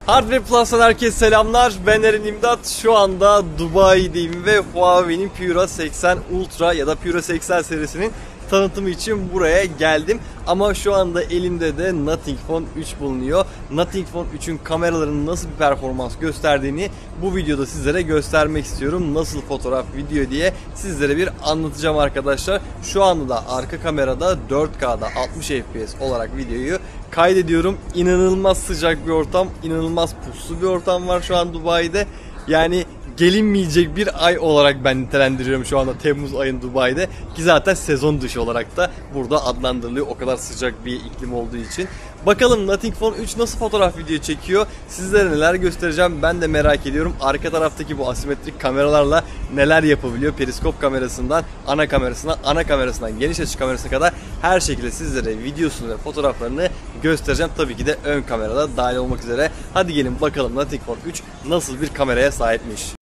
Hardware Plus'tan herkese selamlar. Ben Eren İmdat. Şu anda Dubai'deyim ve Huawei'nin Pura 80 Ultra ya da Pura 80 serisinin tanıtımı için buraya geldim. Ama şu anda elimde de Nothing Phone 3 bulunuyor. Nothing Phone 3'ün kameralarının nasıl bir performans gösterdiğini bu videoda sizlere göstermek istiyorum. Nasıl fotoğraf, video diye sizlere bir anlatacağım arkadaşlar. Şu anda da arka kamerada 4K'da 60 FPS olarak videoyu kaydediyorum. İnanılmaz sıcak bir ortam, inanılmaz puslu bir ortam var şu an Dubai'de. Yani gelinmeyecek bir ay olarak ben nitelendiriyorum şu anda Temmuz ayın Dubai'de, ki zaten sezon dışı olarak da burada adlandırılıyor o kadar sıcak bir iklim olduğu için. Bakalım Nothing Phone 3 nasıl fotoğraf video çekiyor, sizlere neler göstereceğim ben de merak ediyorum. Arka taraftaki bu asimetrik kameralarla neler yapabiliyor, periskop kamerasından ana kamerasından geniş açı kamerasına kadar her şekilde sizlere videosunu ve fotoğraflarını göstereceğim. Tabii ki de ön kamerada dahil olmak üzere. Hadi gelin bakalım Nothing Phone 3 nasıl bir kameraya sahipmiş.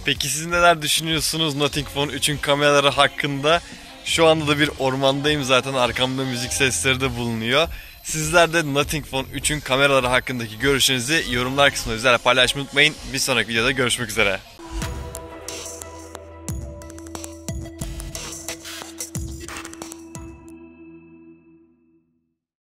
Peki siz neler düşünüyorsunuz Nothing Phone 3'ün kameraları hakkında? Şu anda da bir ormandayım zaten, arkamda müzik sesleri de bulunuyor. Sizler de Nothing Phone 3'ün kameraları hakkındaki görüşlerinizi yorumlar kısmında bizlerle paylaşmayı unutmayın. Bir sonraki videoda görüşmek üzere.